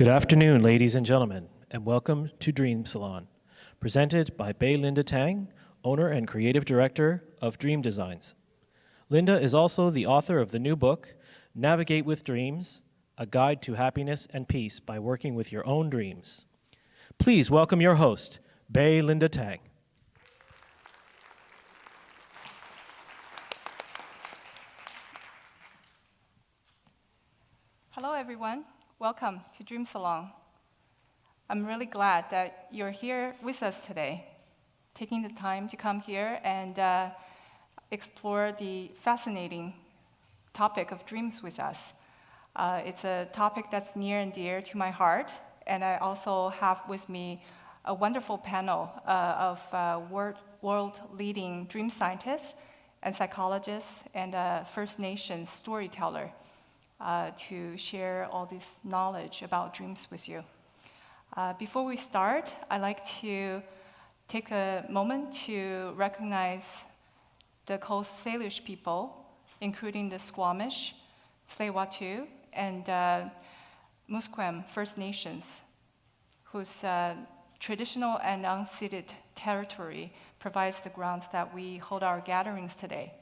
Good afternoon, ladies and gentlemen, and welcome to Dream Salon, presented by Bei Linda Tang, owner and creative director of Dream Designs. Linda is also the author of the new book, Navigate with Dreams, A Guide to Happiness and Peace by Working with Your Own Dreams. Please welcome your host, Bei Linda Tang. Hello, everyone. Welcome to Dream Salon. I'm really glad that you're here with us today, taking the time to come here and explore the fascinating topic of dreams with us. It's a topic that's near and dear to my heart, and I also have with me a wonderful panel of world-leading dream scientists and psychologists and First Nations storyteller to share all this knowledge about dreams with you. Before we start, I'd like to take a moment to recognize the Coast Salish people, including the Squamish, Tsleil-Waututh, and Musqueam First Nations, whose traditional and unceded territory provides the grounds that we hold our gatherings today.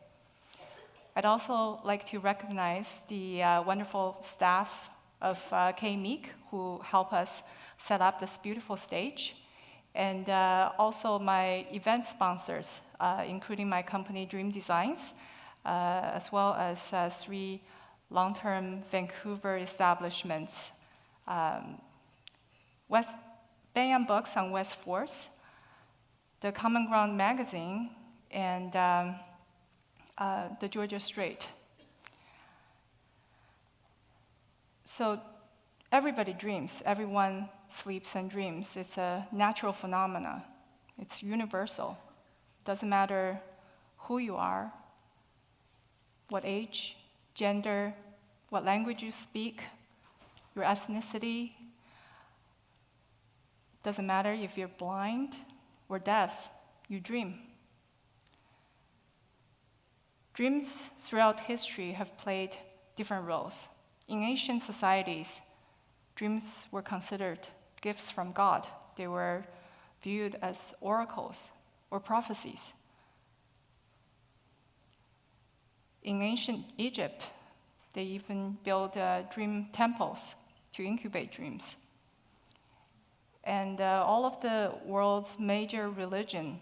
I'd also like to recognize the wonderful staff of K-Meek who help us set up this beautiful stage, and also my event sponsors, including my company Dream Designs, as well as 3 long-term Vancouver establishments, Bayam Books on West Force, the Common Ground magazine, and the Georgia Strait. So everybody dreams, everyone sleeps and dreams. It's a natural phenomena. It's universal. Doesn't matter who you are, what age, gender, what language you speak, your ethnicity. Doesn't matter if you're blind or deaf, you dream. Dreams throughout history have played different roles. In ancient societies, dreams were considered gifts from God. They were viewed as oracles or prophecies. In ancient Egypt, they even built dream temples to incubate dreams. And all of the world's major religions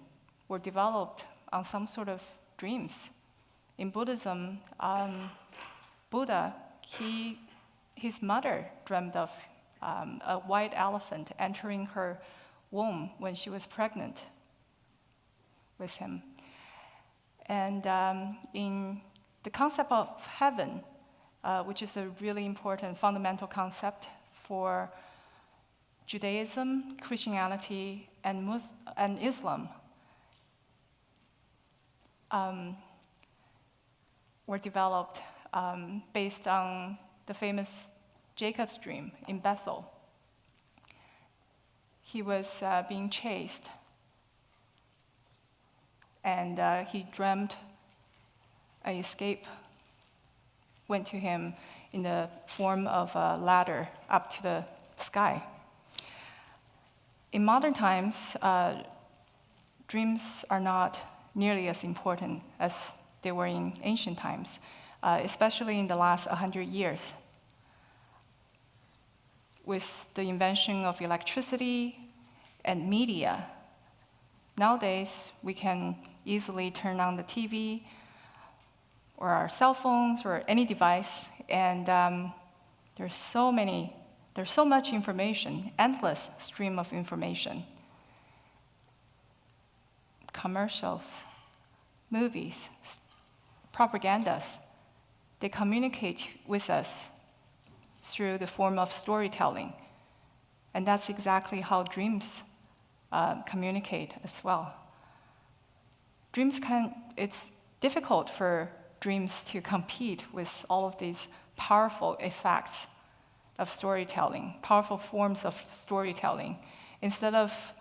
were developed on some sort of dreams. In Buddhism, Buddha, his mother dreamed of a white elephant entering her womb when she was pregnant with him. And in the concept of heaven, which is a really important fundamental concept for Judaism, Christianity, and Islam, were developed based on the famous Jacob's dream in Bethel. He was being chased, and he dreamt an escape went to him in the form of a ladder up to the sky. In modern times, dreams are not nearly as important as they were in ancient times, especially in the last 100 years. With the invention of electricity and media, nowadays we can easily turn on the TV or our cell phones or any device, and there's so much information, endless stream of information. Commercials, movies, propagandas, they communicate with us through the form of storytelling. And that's exactly how dreams communicate as well. It's difficult for dreams to compete with all of these powerful effects of storytelling, powerful forms of storytelling. Instead of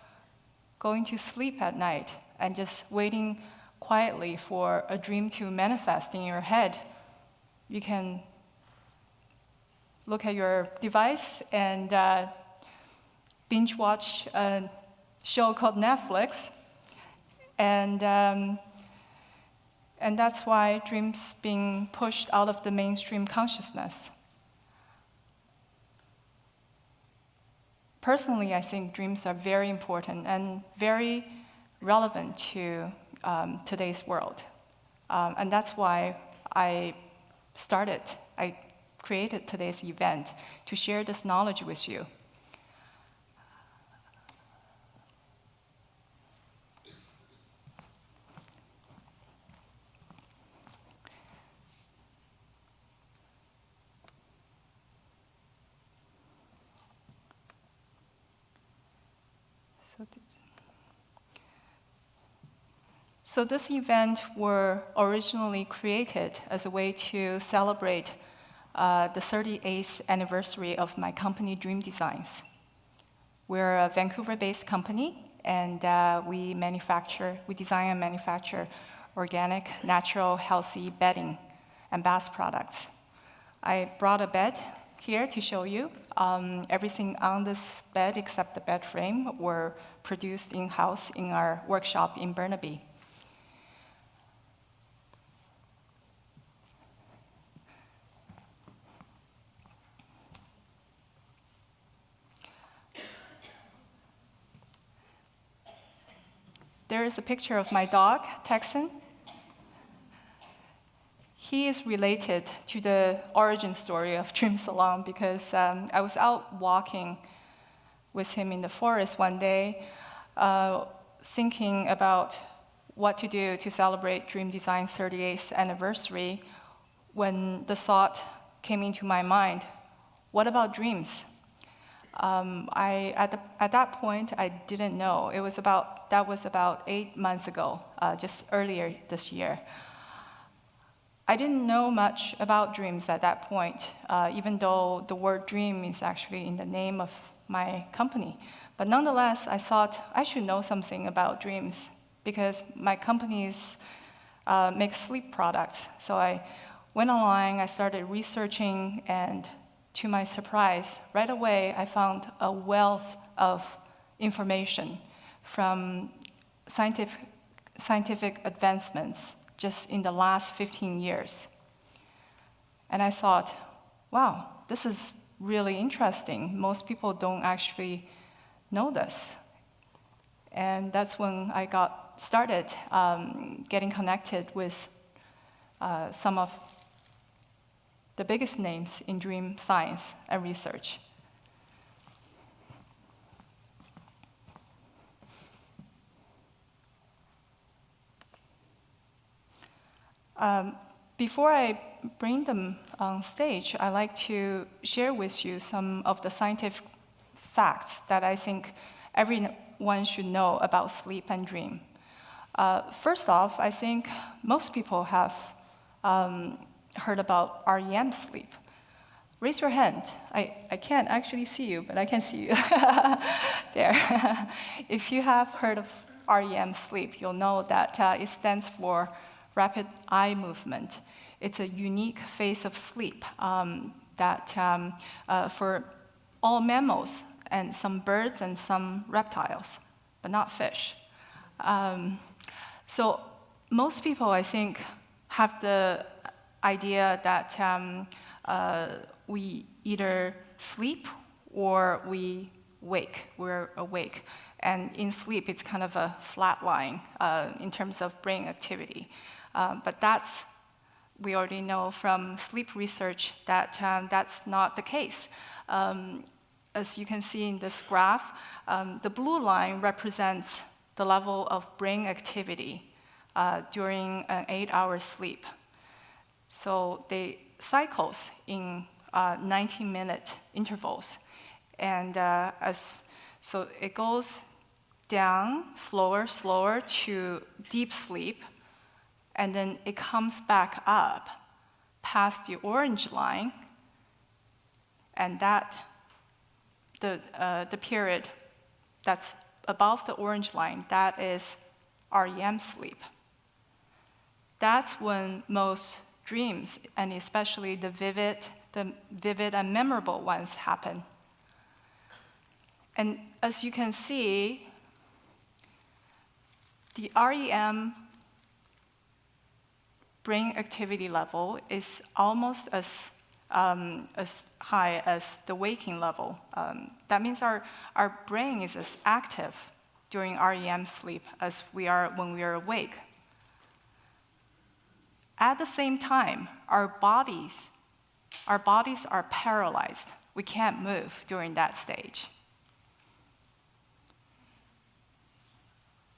going to sleep at night and just waiting quietly for a dream to manifest in your head, you can look at your device and binge watch a show called Netflix. And that's why dreams being pushed out of the mainstream consciousness. Personally, I think dreams are very important and very relevant to today's world. And that's why I created today's event to share this knowledge with you. So this event were originally created as a way to celebrate the 38th anniversary of my company, Dream Designs. We're a Vancouver-based company, and we design and manufacture organic, natural, healthy bedding and bath products. I brought a bed here to show you. Everything on this bed except the bed frame were produced in-house in our workshop in Burnaby. There is a picture of my dog, Texan. He is related to the origin story of Dream Salon because I was out walking with him in the forest one day, thinking about what to do to celebrate Dream Design's 38th anniversary, when the thought came into my mind, what about dreams? At that point, I didn't know. That was about 8 months ago, just earlier this year. I didn't know much about dreams at that point, even though the word dream is actually in the name of my company. But nonetheless, I thought I should know something about dreams because my companies make sleep products. So I went online, I started researching, and to my surprise, right away, I found a wealth of information from scientific advancements just in the last 15 years. And I thought, wow, this is really interesting. Most people don't actually know this. And that's when I got started getting connected with some of the biggest names in dream science and research. Before I bring them on stage, I'd like to share with you some of the scientific facts that I think everyone should know about sleep and dream. First off, I think most people have heard about REM sleep. Raise your hand. I can't actually see you, but I can see you. There. If you have heard of REM sleep, you'll know that it stands for rapid eye movement. It's a unique phase of sleep that for all mammals and some birds and some reptiles, but not fish. So most people, I think, have the idea that we either sleep or we're awake. And in sleep, it's kind of a flat line in terms of brain activity. But we already know from sleep research that that's not the case. As you can see in this graph, the blue line represents the level of brain activity during an 8-hour sleep. So they cycles in 90-minute intervals. And so it goes down slower to deep sleep, and then it comes back up past the orange line, and the period that's above the orange line, that is REM sleep. That's when most dreams, and especially the vivid the vivid and memorable ones happen. And as you can see, the REM brain activity level is almost as high as the waking level. That means our brain is as active during REM sleep as we are when we are awake. At the same time, our bodies are paralyzed. We can't move during that stage.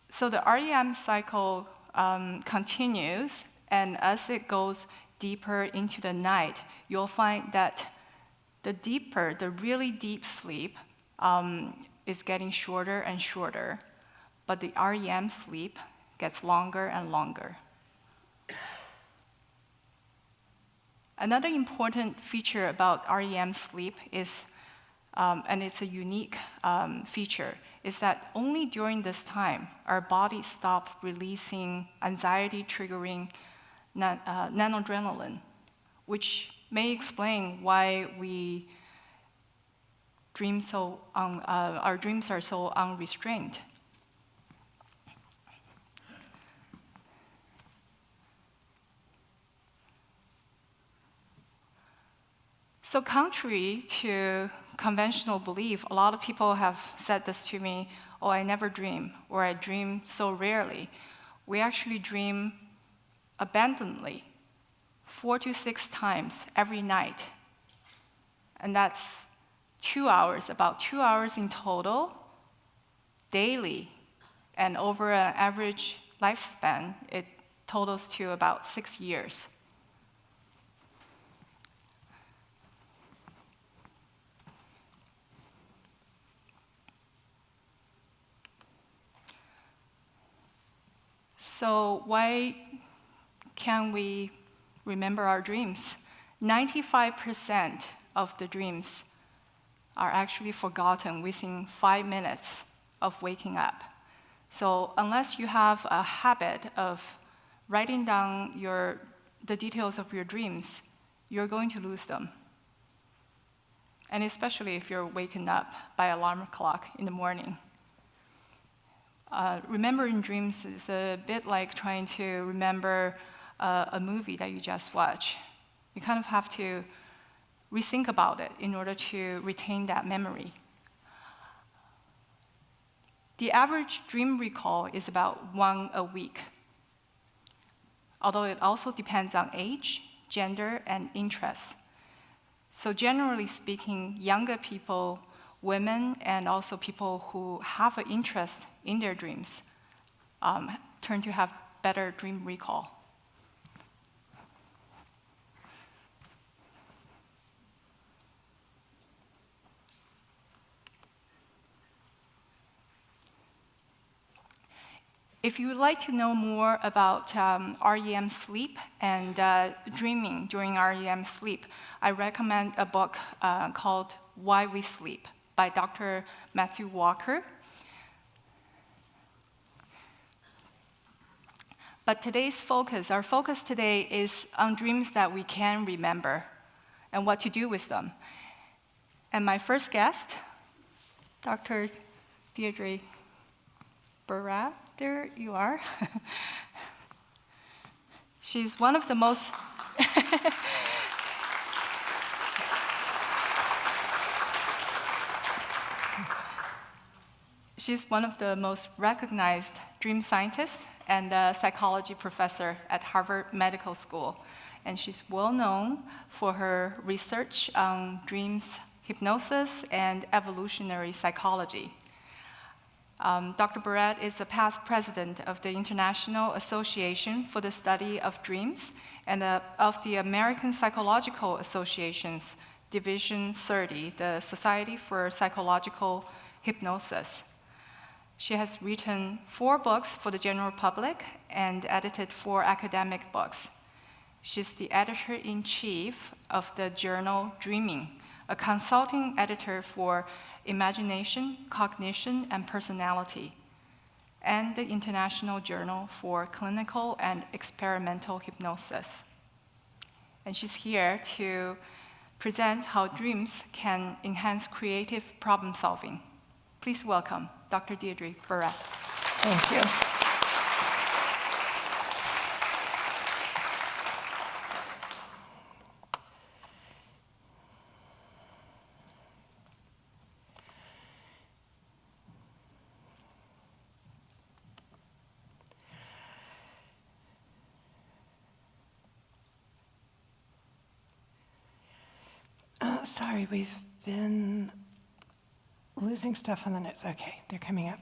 So the REM cycle continues, and as it goes deeper into the night, you'll find that the really deep sleep is getting shorter and shorter, but the REM sleep gets longer and longer. Another important feature about REM sleep is, and it's a unique feature, is that only during this time our bodies stop releasing anxiety-triggering noradrenaline, which may explain why we dream our dreams are so unrestrained. So contrary to conventional belief, a lot of people have said this to me, oh, I never dream, or I dream so rarely. We actually dream abundantly, 4 to 6 times every night. And that's 2 hours, about 2 hours in total, daily. And over an average lifespan, it totals to about 6 years. So why can we remember our dreams? 95% of the dreams are actually forgotten within 5 minutes of waking up. So unless you have a habit of writing down the details of your dreams, you're going to lose them. And especially if you're waken up by alarm clock in the morning. Remembering dreams is a bit like trying to remember a movie that you just watched. You kind of have to rethink about it in order to retain that memory. The average dream recall is about 1 a week, although it also depends on age, gender, and interest. So generally speaking, younger people, women, and also people who have an interest in their dreams tend to have better dream recall. If you would like to know more about REM sleep and dreaming during REM sleep, I recommend a book called Why We Sleep by Dr. Matthew Walker. But our focus today is on dreams that we can remember and what to do with them. And my first guest, Dr. Deirdre Barrett, there you are. She's one of the most She's one of the most recognized dream scientists and a psychology professor at Harvard Medical School. And she's well known for her research on dreams, hypnosis, and evolutionary psychology. Dr. Barrett is a past president of the International Association for the Study of Dreams and of the American Psychological Association's Division 30, the Society for Psychological Hypnosis. She has written 4 books for the general public and edited 4 academic books. She's the editor-in-chief of the journal Dreaming, a consulting editor for imagination, cognition, and personality, and the International Journal for Clinical and Experimental Hypnosis. And she's here to present how dreams can enhance creative problem solving. Please welcome Dr. Deirdre Barrett. Thank you. Sorry, we've been losing stuff on the notes. Okay, they're coming up.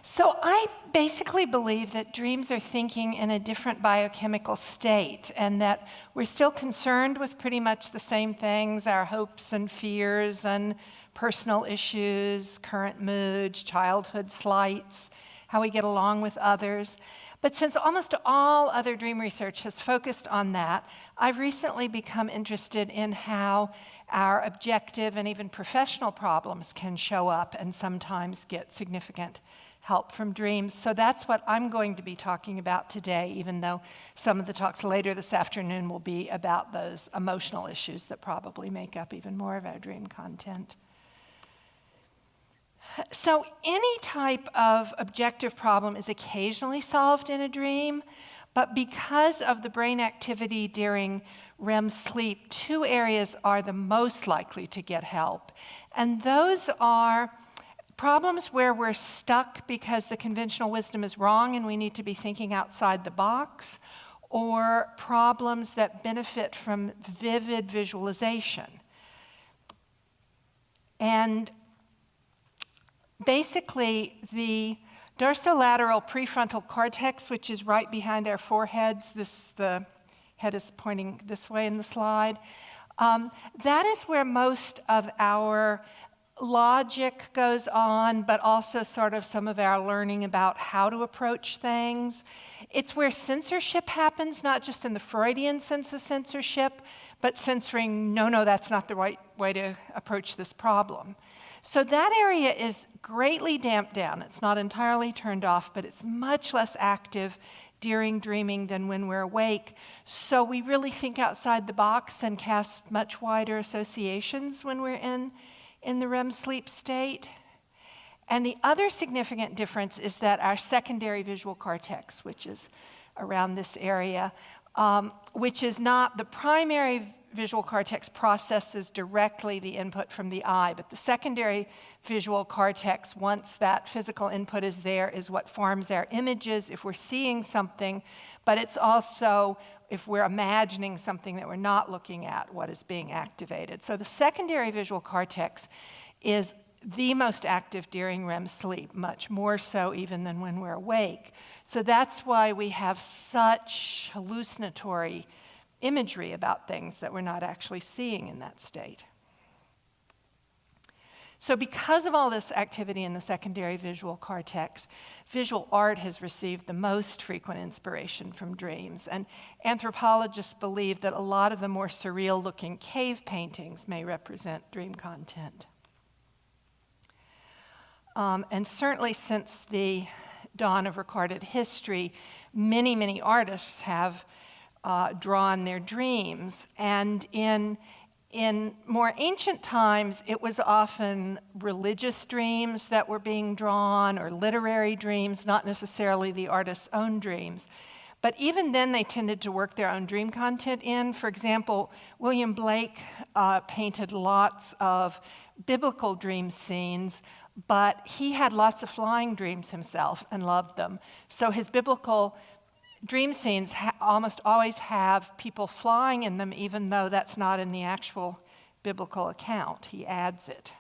So I basically believe that dreams are thinking in a different biochemical state, and that we're still concerned with pretty much the same things, our hopes and fears and personal issues, current moods, childhood slights, how we get along with others. But since almost all other dream research has focused on that, I've recently become interested in how our objective and even professional problems can show up and sometimes get significant help from dreams. So that's what I'm going to be talking about today, even though some of the talks later this afternoon will be about those emotional issues that probably make up even more of our dream content. So any type of objective problem is occasionally solved in a dream, but because of the brain activity during REM sleep, two areas are the most likely to get help. And those are problems where we're stuck because the conventional wisdom is wrong and we need to be thinking outside the box, or problems that benefit from vivid visualization. And basically, the dorsolateral prefrontal cortex, which is right behind our foreheads, the head is pointing this way in the slide, that is where most of our logic goes on, but also sort of some of our learning about how to approach things. It's where censorship happens, not just in the Freudian sense of censorship, but censoring, no, that's not the right way to approach this problem. So that area is greatly damped down. It's not entirely turned off, but it's much less active during dreaming than when we're awake. So we really think outside the box and cast much wider associations when we're in the REM sleep state. And the other significant difference is that our secondary visual cortex, which is around this area, which is not the primary visual cortex, processes directly the input from the eye, but the secondary visual cortex, once that physical input is there, is what forms our images if we're seeing something, but it's also, if we're imagining something that we're not looking at, what is being activated. So the secondary visual cortex is the most active during REM sleep, much more so even than when we're awake. So that's why we have such hallucinatory imagery about things that we're not actually seeing in that state. So because of all this activity in the secondary visual cortex, visual art has received the most frequent inspiration from dreams. And anthropologists believe that a lot of the more surreal-looking cave paintings may represent dream content. And certainly since the dawn of recorded history, many artists have drawn their dreams. And in more ancient times, it was often religious dreams that were being drawn, or literary dreams, not necessarily the artist's own dreams. But even then, they tended to work their own dream content in. For example, William Blake painted lots of biblical dream scenes, but he had lots of flying dreams himself and loved them. So his biblical dream scenes almost always have people flying in them, even though that's not in the actual biblical account. He adds it.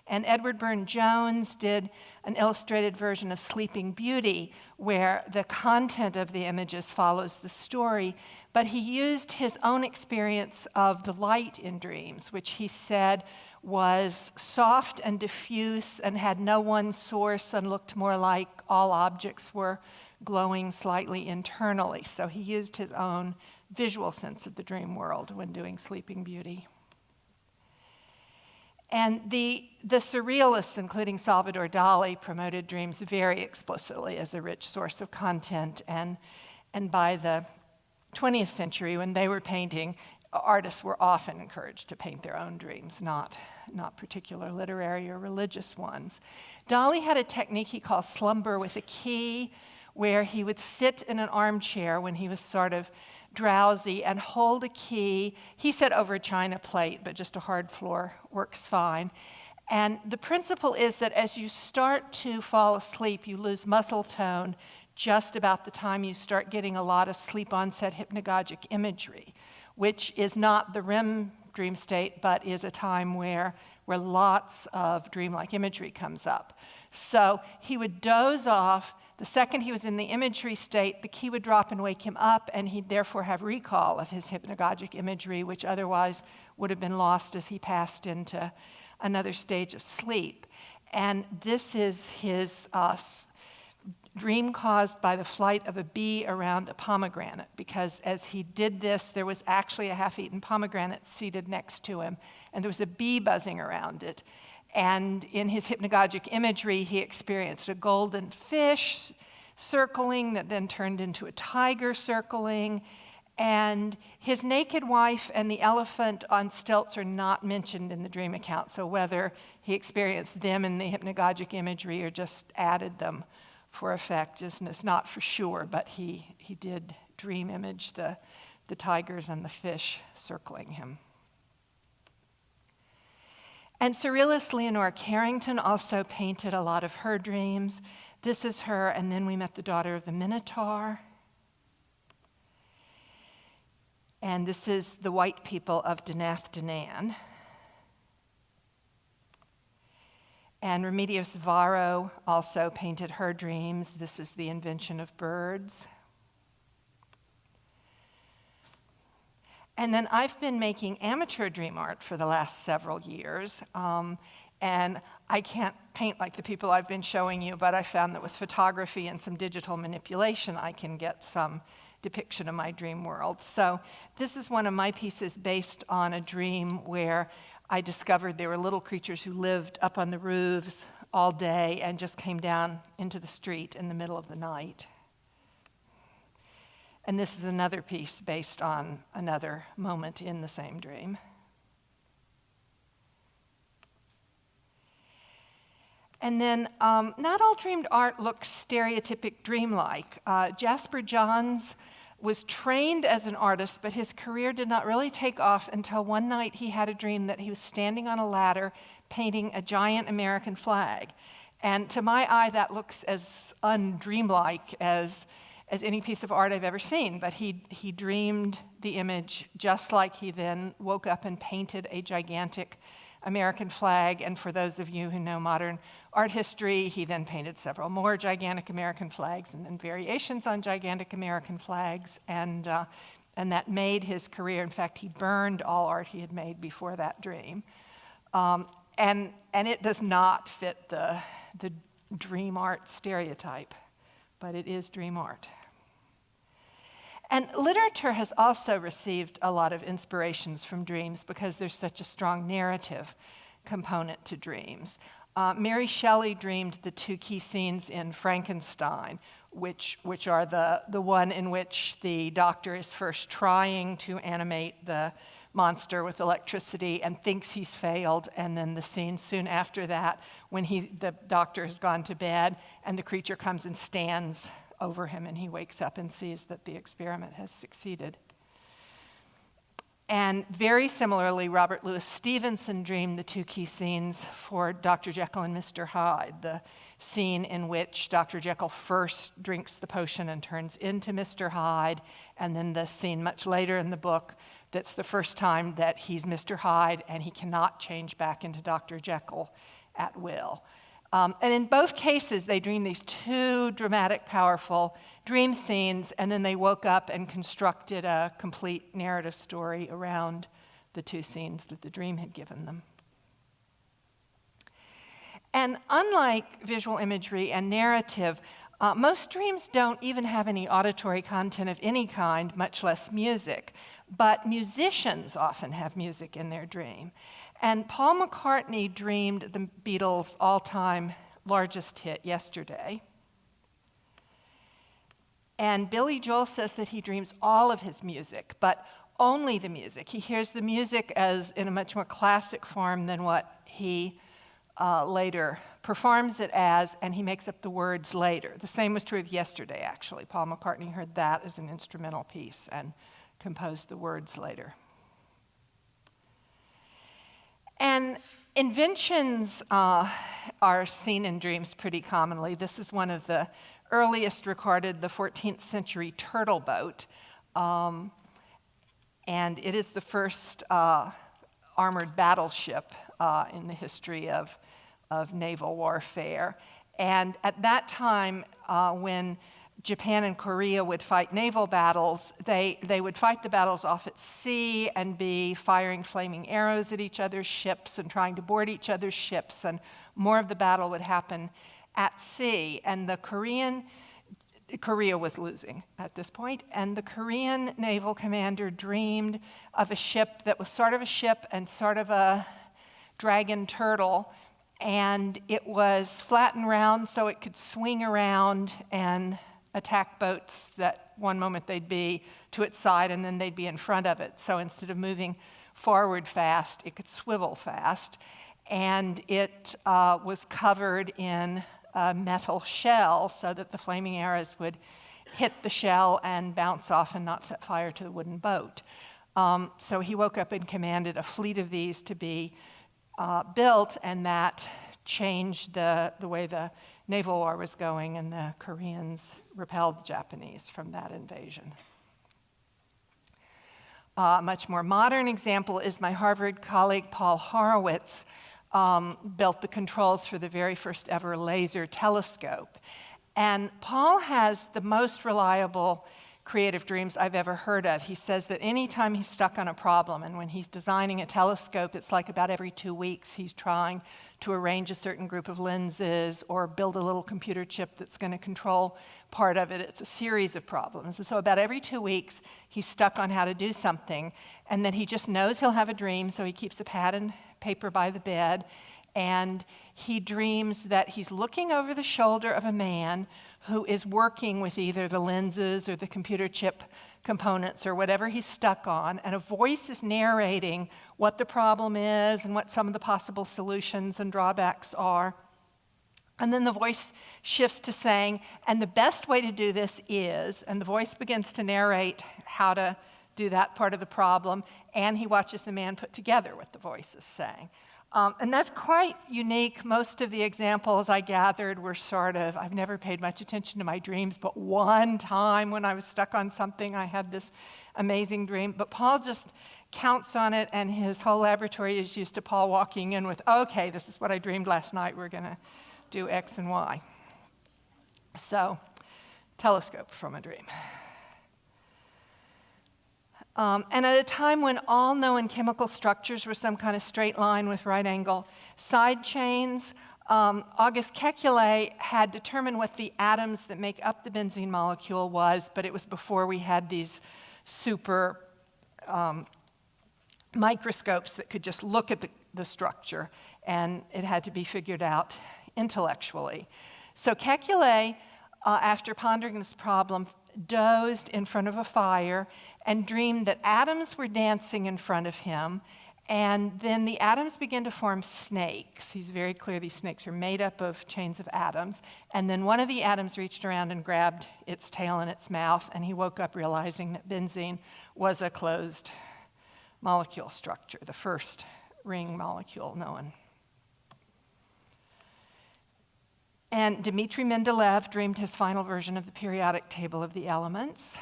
And Edward Burne-Jones did an illustrated version of Sleeping Beauty, where the content of the images follows the story, but he used his own experience of the light in dreams, which he said was soft and diffuse and had no one source and looked more like all objects were glowing slightly internally. So he used his own visual sense of the dream world when doing Sleeping Beauty. And the surrealists, including Salvador Dali, promoted dreams very explicitly as a rich source of content. And by the 20th century, when they were painting, artists were often encouraged to paint their own dreams, not particular literary or religious ones. Dolly had a technique he called slumber with a key, where he would sit in an armchair when he was sort of drowsy and hold a key. He said over a china plate, but just a hard floor works fine. And the principle is that as you start to fall asleep, you lose muscle tone just about the time you start getting a lot of sleep-onset hypnagogic imagery, which is not the REM dream state, but is a time where lots of dreamlike imagery comes up. So he would doze off. The second he was in the imagery state, the key would drop and wake him up, and he'd therefore have recall of his hypnagogic imagery, which otherwise would have been lost as he passed into another stage of sleep. And this is his dream caused by the flight of a bee around a pomegranate, because as he did this, there was actually a half-eaten pomegranate seated next to him, and there was a bee buzzing around it. And in his hypnagogic imagery, he experienced a golden fish circling that then turned into a tiger circling. And his naked wife and the elephant on stilts are not mentioned in the dream account. So whether he experienced them in the hypnagogic imagery or just added them for effect is not for sure, but he did dream image the tigers and the fish circling him. And surrealist Leonora Carrington also painted a lot of her dreams. This is her, and then we met the daughter of the Minotaur. And this is the white people of Danath Danan. And Remedios Varo also painted her dreams. This is the invention of birds. And then I've been making amateur dream art for the last several years. And I can't paint like the people I've been showing you, but I found that with photography and some digital manipulation, I can get some depiction of my dream world. So this is one of my pieces based on a dream where I discovered there were little creatures who lived up on the roofs all day and just came down into the street in the middle of the night. And this is another piece based on another moment in the same dream. And then not all dreamed art looks stereotypic dreamlike. Jasper Johns was trained as an artist, but his career did not really take off until one night he had a dream that he was standing on a ladder painting a giant American flag. And to my eye, that looks as undreamlike as any piece of art I've ever seen. But he dreamed the image just like he then woke up and painted a gigantic American flag. And for those of you who know modern art history, he then painted several more gigantic American flags and then variations on gigantic American flags. And that made his career. In fact, he burned all art he had made before that dream. And it does not fit the dream art stereotype, but it is dream art. And literature has also received a lot of inspirations from dreams because there's such a strong narrative component to dreams. Mary Shelley dreamed the two key scenes in Frankenstein, which are the one in which the doctor is first trying to animate the monster with electricity and thinks he's failed, and then the scene soon after that when the doctor has gone to bed and the creature comes and stands over him and he wakes up and sees that the experiment has succeeded. And very similarly, Robert Louis Stevenson dreamed the two key scenes for Dr. Jekyll and Mr. Hyde, the scene in which Dr. Jekyll first drinks the potion and turns into Mr. Hyde, and then the scene much later in the book that's the first time that he's Mr. Hyde and he cannot change back into Dr. Jekyll at will. And in both cases, they dreamed these two dramatic, powerful dream scenes, and then they woke up and constructed a complete narrative story around the two scenes that the dream had given them. And unlike visual imagery and narrative, most dreams don't even have any auditory content of any kind, much less music. But musicians often have music in their dream. And Paul McCartney dreamed the Beatles' all-time largest hit, Yesterday. And Billy Joel says that he dreams all of his music, but only the music. He hears the music as in a much more classic form than what he later performs it as, and he makes up the words later. The same was true of Yesterday, actually. Paul McCartney heard that as an instrumental piece and composed the words later. And inventions are seen in dreams pretty commonly. This is one of the earliest recorded, the 14th century turtle boat. And it is the first armored battleship in the history of naval warfare. And at that time, when Japan and Korea would fight naval battles, they would fight the battles off at sea and be firing flaming arrows at each other's ships and trying to board each other's ships, and more of the battle would happen at sea. And Korea was losing at this point, and the Korean naval commander dreamed of a ship that was sort of a ship and sort of a dragon turtle, and it was flat and round so it could swing around and attack boats that one moment they'd be to its side and then they'd be in front of it. So instead of moving forward fast, it could swivel fast. And it was covered in a metal shell so that the flaming arrows would hit the shell and bounce off and not set fire to the wooden boat. So he woke up and commanded a fleet of these to be built, and that changed the way the naval war was going, and the Koreans repelled the Japanese from that invasion. A much more modern example is my Harvard colleague Paul Horowitz built the controls for the very first ever laser telescope. And Paul has the most reliable creative dreams I've ever heard of. He says that anytime he's stuck on a problem, and when he's designing a telescope, it's like about every 2 weeks he's trying to arrange a certain group of lenses or build a little computer chip that's going to control part of it. It's a series of problems. And so about every 2 weeks, he's stuck on how to do something, and then he just knows he'll have a dream, so he keeps a pad and paper by the bed, and he dreams that he's looking over the shoulder of a man who is working with either the lenses or the computer chip components or whatever he's stuck on, and a voice is narrating what the problem is and what some of the possible solutions and drawbacks are. And then the voice shifts to saying, and the best way to do this is, and the voice begins to narrate how to do that part of the problem, and he watches the man put together what the voice is saying. And that's quite unique. Most of the examples I gathered were sort of, I've never paid much attention to my dreams, but one time when I was stuck on something, I had this amazing dream. But Paul just counts on it, and his whole laboratory is used to Paul walking in with, okay, this is what I dreamed last night. We're going to do X and Y. So, telescope from a dream. And at a time when all known chemical structures were some kind of straight line with right angle side chains, August Kekulé had determined what the atoms that make up the benzene molecule was, but it was before we had these super microscopes that could just look at the structure, and it had to be figured out intellectually. So Kekulé, after pondering this problem, dozed in front of a fire and dreamed that atoms were dancing in front of him, and then the atoms began to form snakes. He's very clear these snakes are made up of chains of atoms, and then one of the atoms reached around and grabbed its tail in its mouth, and he woke up realizing that benzene was a closed molecule structure, the first ring molecule known. And Dmitri Mendeleev dreamed his final version of the periodic table of the elements.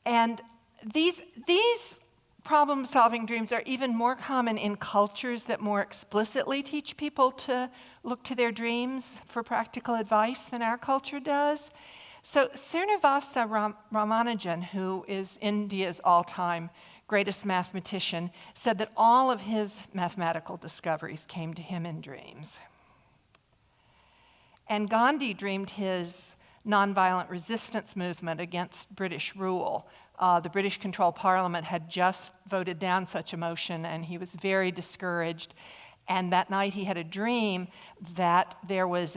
And these problem-solving dreams are even more common in cultures that more explicitly teach people to look to their dreams for practical advice than our culture does. So Srinivasa Ramanujan, who is India's all-time greatest mathematician, said that all of his mathematical discoveries came to him in dreams. And Gandhi dreamed his nonviolent resistance movement against British rule. The British-controlled parliament had just voted down such a motion, and he was very discouraged. And that night he had a dream that there was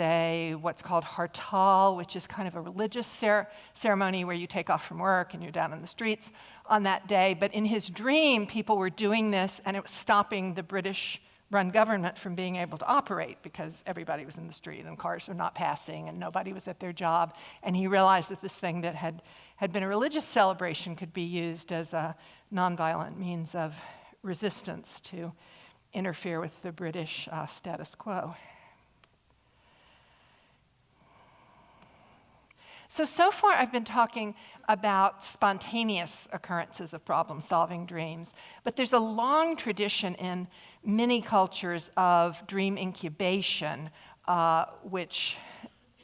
what's called hartal, which is kind of a religious ceremony where you take off from work and you're down in the streets on that day. But in his dream, people were doing this, and it was stopping the British-run government from being able to operate because everybody was in the street and cars were not passing and nobody was at their job. And he realized that this thing that had been a religious celebration could be used as a nonviolent means of resistance to interfere with the British status quo. So far I've been talking about spontaneous occurrences of problem-solving dreams, but there's a long tradition in many cultures of dream incubation, which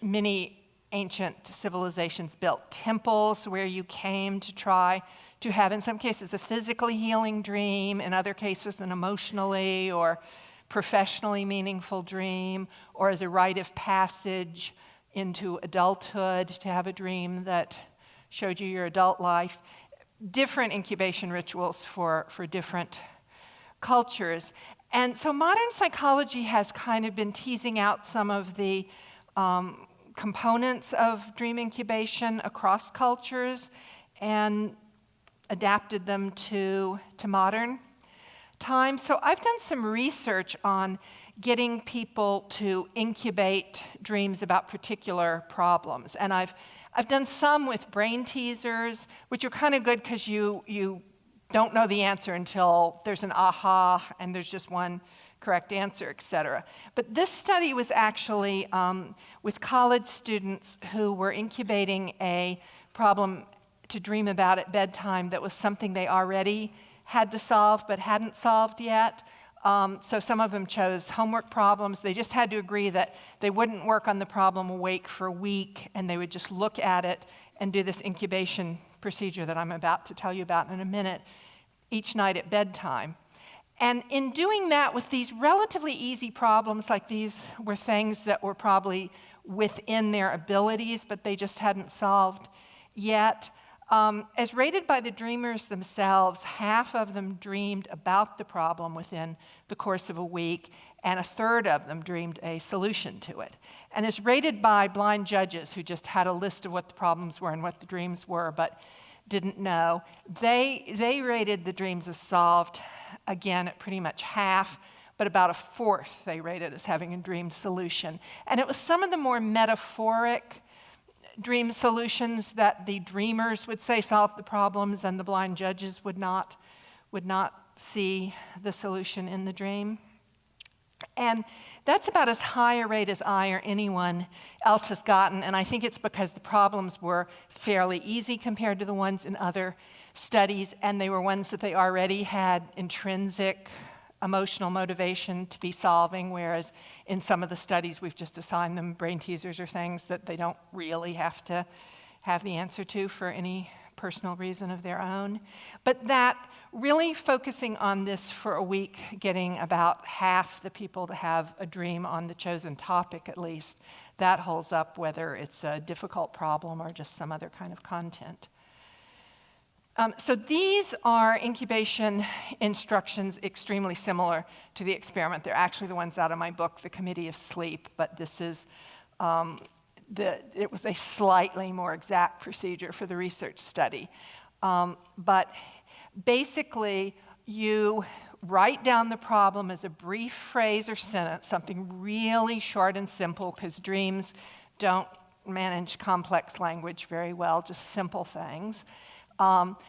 many ancient civilizations built temples where you came to try to have, in some cases, a physically healing dream, in other cases, an emotionally or professionally meaningful dream, or as a rite of passage into adulthood to have a dream that showed you your adult life. Different incubation rituals for different cultures. And so modern psychology has kind of been teasing out some of the components of dream incubation across cultures and adapted them to modern times. So I've done some research on getting people to incubate dreams about particular problems. And I've done some with brain teasers, which are kind of good because you don't know the answer until there's an aha and there's just one correct answer, et cetera. But this study was actually with college students who were incubating a problem to dream about at bedtime that was something they already had to solve but hadn't solved yet. So some of them chose homework problems. They just had to agree that they wouldn't work on the problem awake for a week, and they would just look at it and do this incubation procedure that I'm about to tell you about in a minute each night at bedtime. And in doing that with these relatively easy problems, like these were things that were probably within their abilities, but they just hadn't solved yet. As rated by the dreamers themselves, half of them dreamed about the problem within the course of a week, and a third of them dreamed a solution to it. And as rated by blind judges who just had a list of what the problems were and what the dreams were, but didn't know, they rated the dreams as solved, again, at pretty much half, but about a fourth they rated as having a dream solution. And it was some of the more metaphoric dream solutions that the dreamers would say solved the problems, and the blind judges would not see the solution in the dream. And that's about as high a rate as I or anyone else has gotten, and I think it's because the problems were fairly easy compared to the ones in other studies, and they were ones that they already had intrinsic emotional motivation to be solving, whereas in some of the studies we've just assigned them brain teasers or things that they don't really have to have the answer to for any personal reason of their own. But that really focusing on this for a week, getting about half the people to have a dream on the chosen topic at least, that holds up whether it's a difficult problem or just some other kind of content. So these are incubation instructions extremely similar to the experiment. They're actually the ones out of my book, The Committee of Sleep, but this is, it was a slightly more exact procedure for the research study. But basically, you write down the problem as a brief phrase or sentence, something really short and simple, because dreams don't manage complex language very well, just simple things.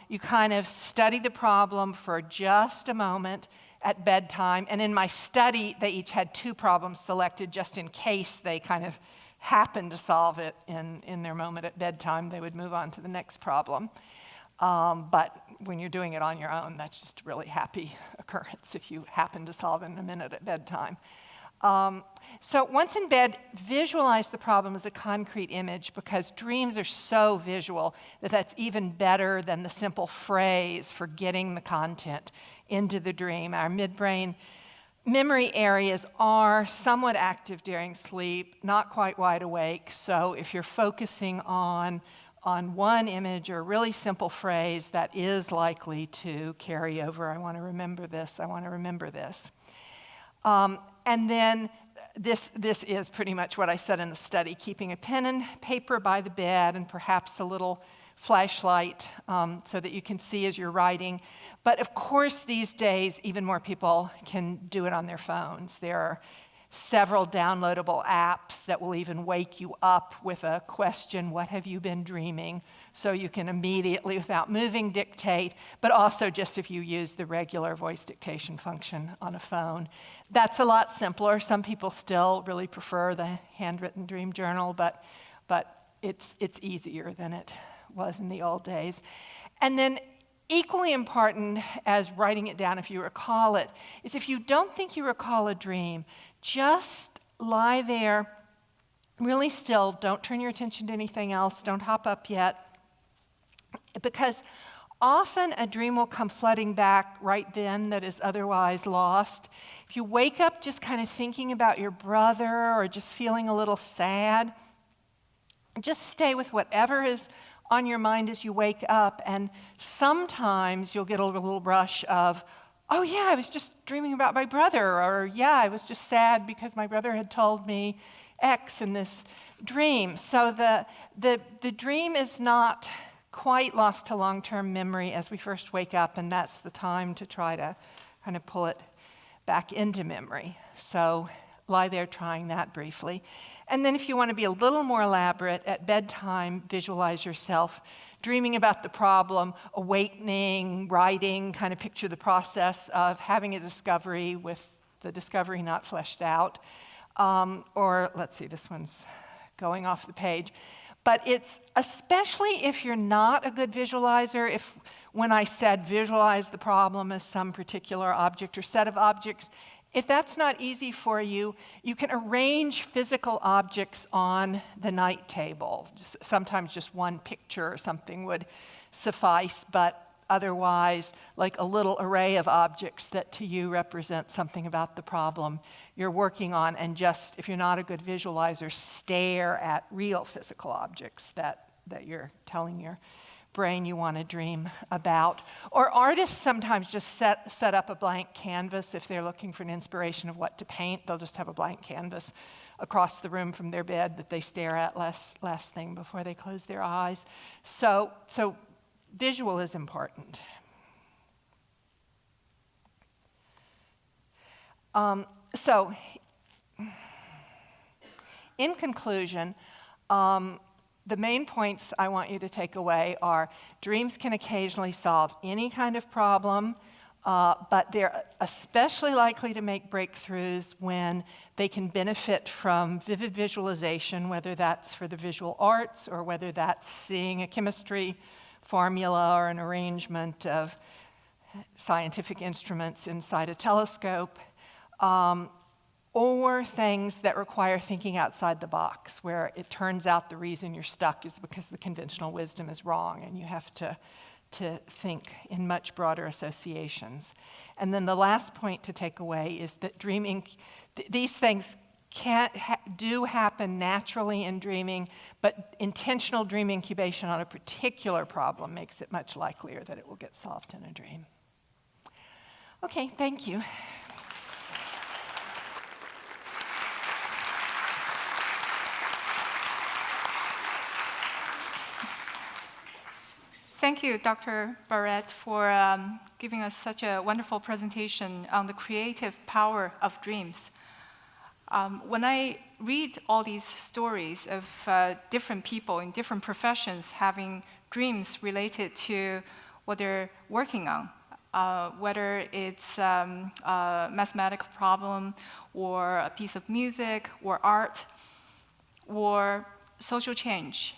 You kind of study the problem for just a moment at bedtime. And in my study, they each had 2 problems selected just in case they kind of happened to solve it in their moment at bedtime. They would move on to the next problem. But when you're doing it on your own, that's just a really happy occurrence if you happen to solve it in a minute at bedtime. So once in bed, visualize the problem as a concrete image, because dreams are so visual that that's even better than the simple phrase for getting the content into the dream. Our midbrain memory areas are somewhat active during sleep, not quite wide awake. So if you're focusing on one image or a really simple phrase, that is likely to carry over. I want to remember this. I want to remember this. And then this is pretty much what I said in the study, keeping a pen and paper by the bed and perhaps a little flashlight so that you can see as you're writing. But of course, these days, even more people can do it on their phones. There are several downloadable apps that will even wake you up with a question, what have you been dreaming? So you can immediately, without moving, dictate, but also just if you use the regular voice dictation function on a phone. That's a lot simpler. Some people still really prefer the handwritten dream journal, but it's easier than it was in the old days. And then equally important as writing it down if you recall it, is if you don't think you recall a dream, just lie there really still. Don't turn your attention to anything else. Don't hop up yet. Because often a dream will come flooding back right then that is otherwise lost. If you wake up just kind of thinking about your brother or just feeling a little sad, just stay with whatever is on your mind as you wake up. And sometimes you'll get a little rush of, oh yeah, I was just dreaming about my brother, or yeah, I was just sad because my brother had told me X in this dream. So the dream is not quite lost to long-term memory as we first wake up, and that's the time to try to kind of pull it back into memory. So lie there trying that briefly. And then if you want to be a little more elaborate, at bedtime, visualize yourself dreaming about the problem, awakening, writing, kind of picture the process of having a discovery with the discovery not fleshed out. Or, let's see, this one's going off the page. But it's, especially if you're not a good visualizer, when I said visualize the problem as some particular object or set of objects, if that's not easy for you, you can arrange physical objects on the night table. Sometimes just one picture or something would suffice, but otherwise, like a little array of objects that to you represent something about the problem you're working on, and just, if you're not a good visualizer, stare at real physical objects that you're telling your brain you want to dream about. Or artists sometimes just set up a blank canvas if they're looking for an inspiration of what to paint. They'll just have a blank canvas across the room from their bed that they stare at last thing before they close their eyes. So visual is important. So in conclusion, the main points I want you to take away are dreams can occasionally solve any kind of problem, but they're especially likely to make breakthroughs when they can benefit from vivid visualization, whether that's for the visual arts or whether that's seeing a chemistry formula or an arrangement of scientific instruments inside a telescope. Or things that require thinking outside the box, where it turns out the reason you're stuck is because the conventional wisdom is wrong and you have to think in much broader associations. And then the last point to take away is that dreaming, these things do happen naturally in dreaming, but intentional dream incubation on a particular problem makes it much likelier that it will get solved in a dream. Okay, thank you. Thank you, Dr. Barrett, for giving us such a wonderful presentation on the creative power of dreams. When I read all these stories of different people in different professions having dreams related to what they're working on, whether it's a mathematical problem or a piece of music or art or social change,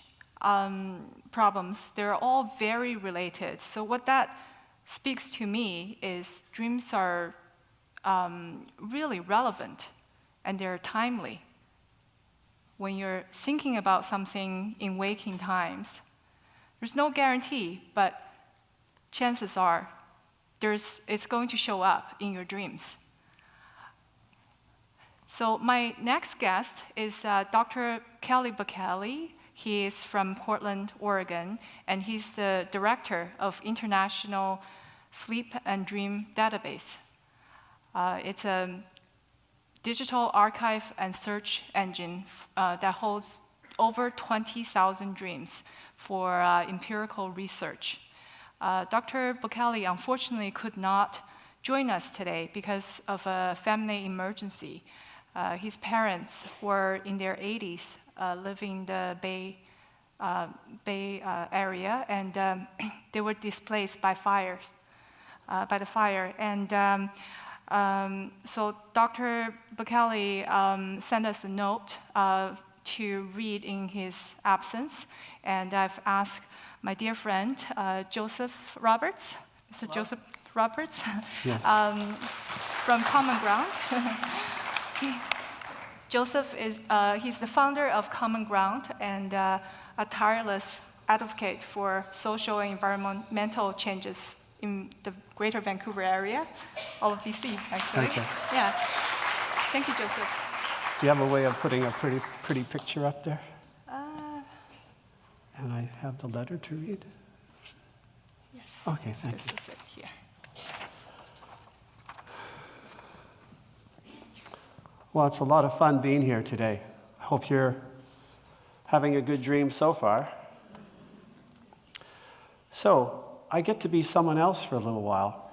problems, they're all very related. So what that speaks to me is dreams are really relevant and they're timely. When you're thinking about something in waking times, there's no guarantee, but chances are it's going to show up in your dreams. So my next guest is Dr. Kelly Bacali. He is from Portland, Oregon, and he's the director of International Sleep and Dream Database. It's a digital archive and search engine that holds over 20,000 dreams for empirical research. Dr. Bucali unfortunately could not join us today because of a family emergency. His parents were in their 80s, living in the Bay Area, and they were displaced by the fire. And so Dr. Bucali sent us a note to read in his absence, and I've asked my dear friend, Joseph Roberts, Mr. Joseph Roberts, Yes. From Common Ground. Joseph is, he's the founder of Common Ground and a tireless advocate for social and environmental changes in the greater Vancouver area, all of BC, actually. Okay. Yeah. Thank you, Joseph. Do you have a way of putting a pretty picture up there? And I have the letter to read? Yes. Okay, thank you. This is it here. Well, it's a lot of fun being here today. I hope you're having a good dream so far. So, I get to be someone else for a little while.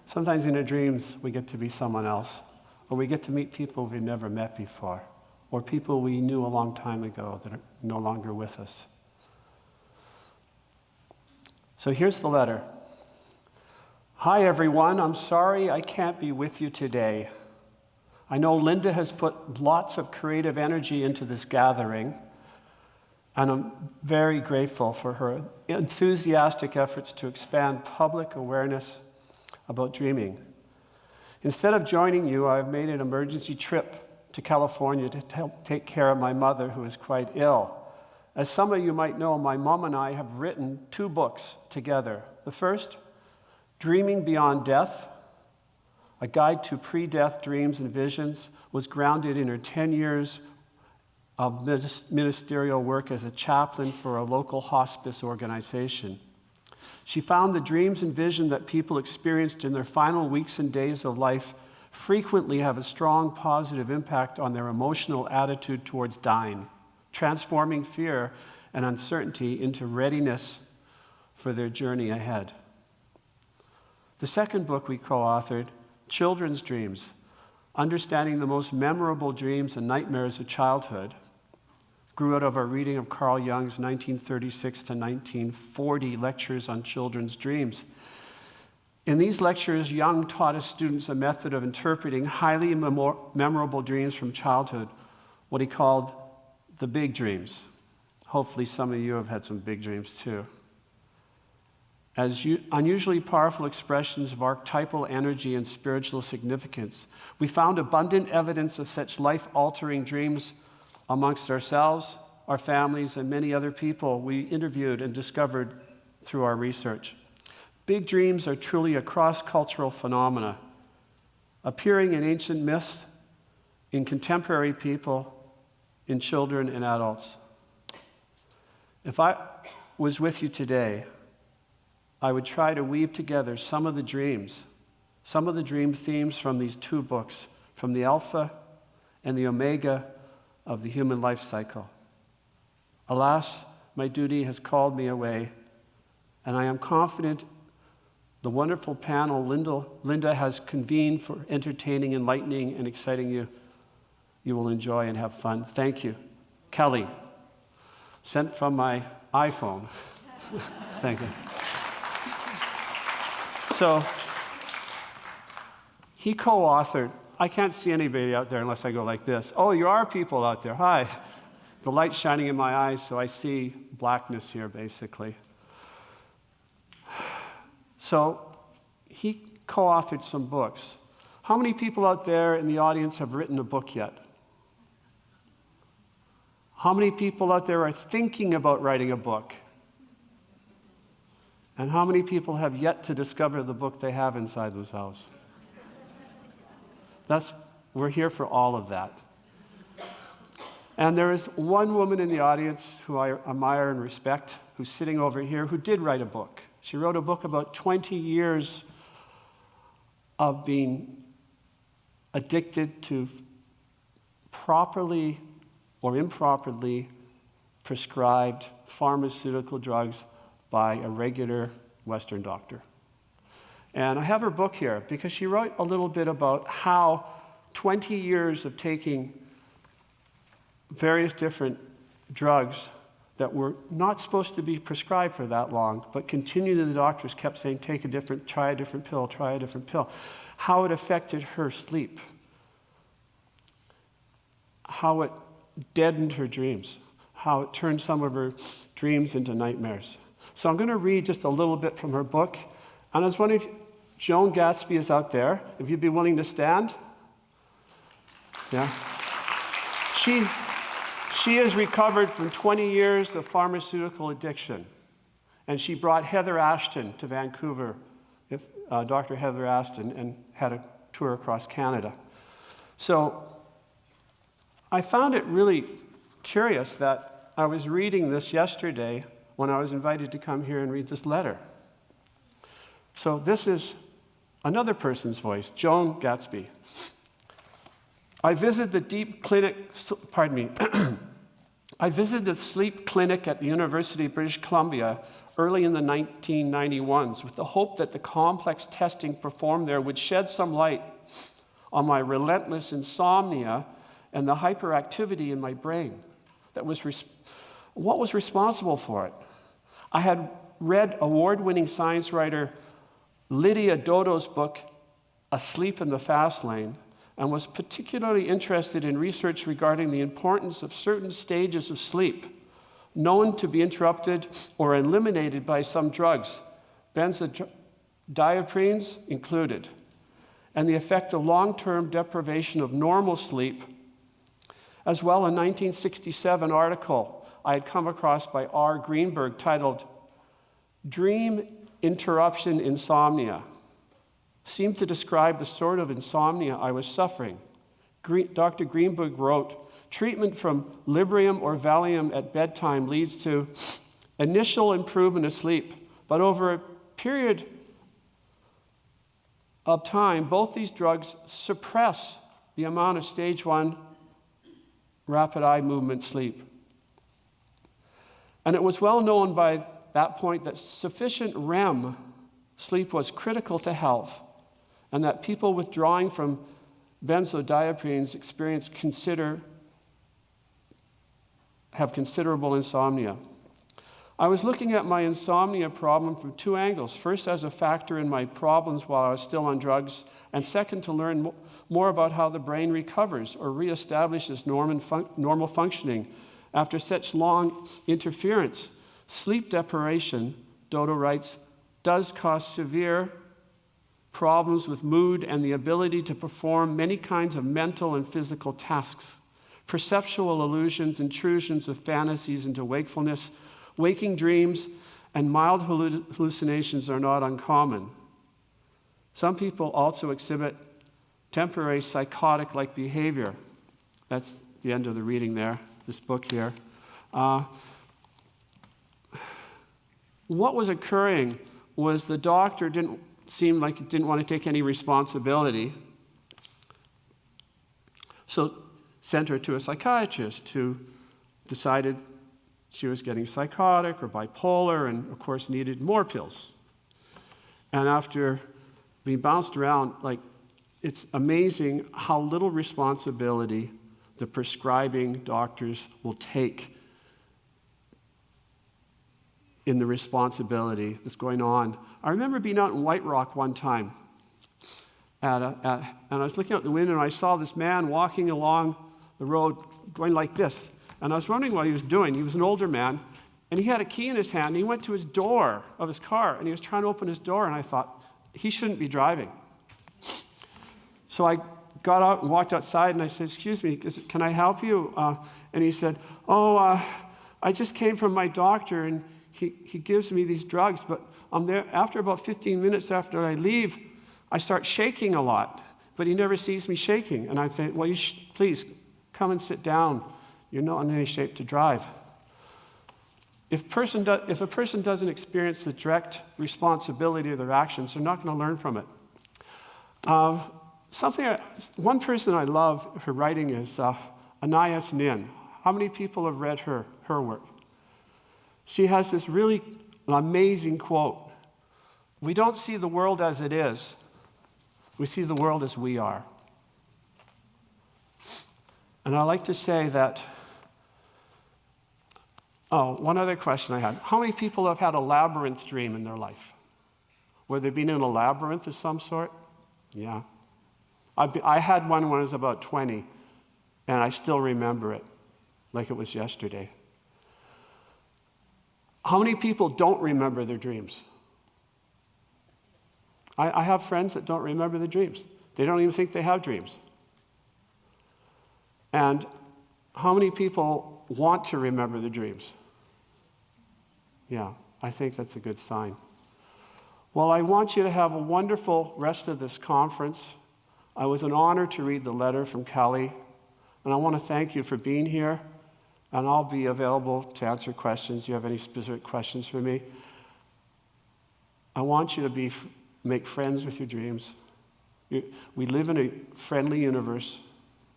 Sometimes in our dreams, we get to be someone else, or we get to meet people we've never met before, or people we knew a long time ago that are no longer with us. So here's the letter. Hi, everyone. I'm sorry I can't be with you today. I know Linda has put lots of creative energy into this gathering, and I'm very grateful for her enthusiastic efforts to expand public awareness about dreaming. Instead of joining you, I've made an emergency trip to California to help take care of my mother, who is quite ill. As some of you might know, my mom and I have written 2 books together. The first, Dreaming Beyond Death, a guide to pre-death dreams and visions, was grounded in her 10 years of ministerial work as a chaplain for a local hospice organization. She found the dreams and vision that people experienced in their final weeks and days of life frequently have a strong positive impact on their emotional attitude towards dying, transforming fear and uncertainty into readiness for their journey ahead. The second book we co-authored, Children's Dreams, Understanding the Most Memorable Dreams and Nightmares of Childhood, grew out of our reading of Carl Jung's 1936 to 1940 lectures on children's dreams. In these lectures, Jung taught his students a method of interpreting highly memorable dreams from childhood, what he called the big dreams. Hopefully some of you have had some big dreams too. As unusually powerful expressions of archetypal energy and spiritual significance, we found abundant evidence of such life-altering dreams amongst ourselves, our families, and many other people we interviewed and discovered through our research. Big dreams are truly a cross-cultural phenomena, appearing in ancient myths, in contemporary people, in children and adults. If I was with you today, I would try to weave together some of the dream themes from these 2 books, from the Alpha and the Omega of the human life cycle. Alas, my duty has called me away, and I am confident the wonderful panel Linda has convened for entertaining, enlightening, and exciting you will enjoy and have fun. Thank you. Kelly, sent from my iPhone. Thank you. So, he co-authored, I can't see anybody out there unless I go like this. Oh, you are people out there. Hi. The light's shining in my eyes, so I see blackness here, basically. So, he co-authored some books. How many people out there in the audience have written a book yet? How many people out there are thinking about writing a book? And how many people have yet to discover the book they have inside themselves? We're here for all of that. And there is one woman in the audience who I admire and respect, who's sitting over here, who did write a book. She wrote a book about 20 years of being addicted to properly or improperly prescribed pharmaceutical drugs by a regular Western doctor. And I have her book here because she wrote a little bit about how 20 years of taking various different drugs that were not supposed to be prescribed for that long, but continually the doctors kept saying, try a different pill, how it affected her sleep, how it deadened her dreams, how it turned some of her dreams into nightmares. So I'm going to read just a little bit from her book. And I was wondering if Joan Gatsby is out there, if you'd be willing to stand. Yeah. She has recovered from 20 years of pharmaceutical addiction. And she brought Heather Ashton to Vancouver, Dr. Heather Ashton, and had a tour across Canada. So I found it really curious that I was reading this yesterday when I was invited to come here and read this letter. So this is another person's voice, Joan Gatsby. I visited the sleep clinic at the University of British Columbia early in the 1991s with the hope that the complex testing performed there would shed some light on my relentless insomnia and the hyperactivity in my brain. What was responsible for it? I had read award-winning science writer Lydia Dodo's book, Asleep in the Fast Lane, and was particularly interested in research regarding the importance of certain stages of sleep, known to be interrupted or eliminated by some drugs, benzodiazepines included, and the effect of long-term deprivation of normal sleep. As well, a 1967 article I had come across by R. Greenberg titled Dream Interruption Insomnia seemed to describe the sort of insomnia I was suffering. Dr. Greenberg wrote, treatment from Librium or Valium at bedtime leads to initial improvement of sleep, but over a period of time, both these drugs suppress the amount of stage 1 rapid eye movement sleep. And it was well known by that point that sufficient REM sleep was critical to health, and that people withdrawing from benzodiazepines have considerable insomnia. I was looking at my insomnia problem from two angles. First, as a factor in my problems while I was still on drugs, and second, to learn more about how the brain recovers or reestablishes normal functioning after such long interference. Sleep deprivation, Dodo writes, does cause severe problems with mood and the ability to perform many kinds of mental and physical tasks. Perceptual illusions, intrusions of fantasies into wakefulness, waking dreams, and mild hallucinations are not uncommon. Some people also exhibit temporary psychotic-like behavior. That's the end of the reading there, this book here. What was occurring was the doctor didn't want to take any responsibility, so sent her to a psychiatrist who decided she was getting psychotic or bipolar and, of course, needed more pills. And after being bounced around, it's amazing how little responsibility the prescribing doctors will take in the responsibility that's going on. I remember being out in White Rock one time, and I was looking out the window and I saw this man walking along the road going like this. And I was wondering what he was doing. He was an older man, and he had a key in his hand, and he went to his door of his car, and he was trying to open his door, and I thought, he shouldn't be driving. So I got out and walked outside, and I said, excuse me, can I help you? And he said, I just came from my doctor, and he gives me these drugs, but I'm there. After about 15 minutes after I leave, I start shaking a lot, but he never sees me shaking. And I think, well, please come and sit down. You're not in any shape to drive. If a person doesn't experience the direct responsibility of their actions, they're not going to learn from it. One person I love, her writing is Anais Nin. How many people have read her work? She has this really amazing quote. We don't see the world as it is. We see the world as we are. And I like to say that, one other question I had. How many people have had a labyrinth dream in their life? Where they've been in a labyrinth of some sort? Yeah. I had one when I was about 20, and I still remember it like it was yesterday. How many people don't remember their dreams? I have friends that don't remember their dreams. They don't even think they have dreams. And how many people want to remember their dreams? Yeah, I think that's a good sign. Well, I want you to have a wonderful rest of this conference. I was an honor to read the letter from Kelly, and I want to thank you for being here, and I'll be available to answer questions. Do you have any specific questions for me? I want you to make friends with your dreams. We live in a friendly universe.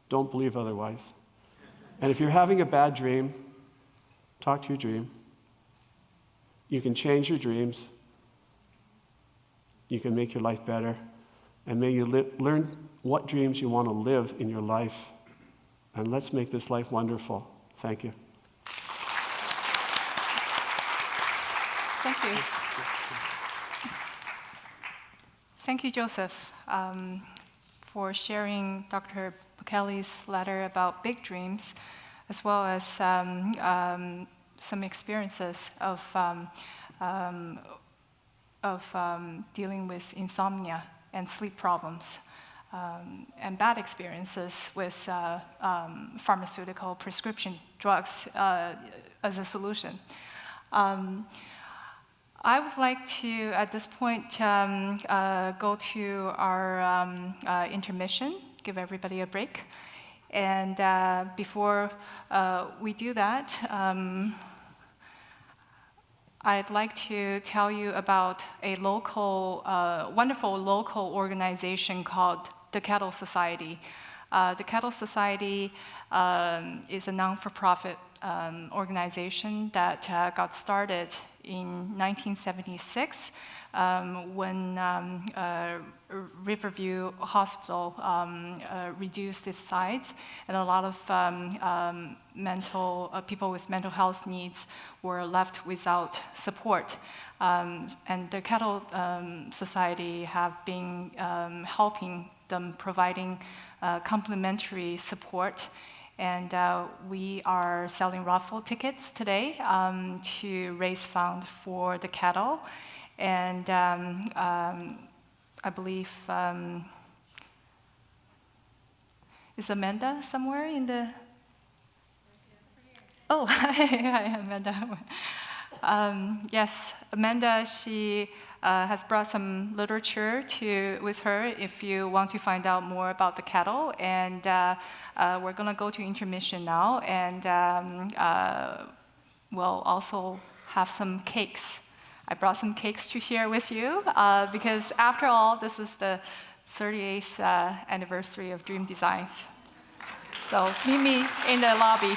Don't believe otherwise. And if you're having a bad dream, talk to your dream. You can change your dreams. You can make your life better. And may you learn what dreams you want to live in your life. And let's make this life wonderful. Thank you. Thank you. Thank you, Joseph, for sharing Dr. Kelly's letter about big dreams, as well as some experiences of dealing with insomnia and sleep problems, and bad experiences with pharmaceutical prescription drugs as a solution. I would like to, at this point, go to our intermission, give everybody a break. And before we do that, I'd like to tell you about a local, wonderful local organization called the Kettle Society. The Kettle Society is a non-for-profit organization that got started in 1976 when Riverview Hospital reduced its size, and a lot of people with mental health needs were left without support. And the Kettle Society have been helping them, providing complementary support. And we are selling raffle tickets today to raise funds for the Kettle. And I believe, is Amanda somewhere in the? Oh, hi, Amanda. Yes, Amanda, she has brought some literature with her if you want to find out more about the Kettle. And we're going to go to intermission now, and we'll also have some cakes. I brought some cakes to share with you because, after all, this is the 38th anniversary of Dream Designs. So meet me in the lobby.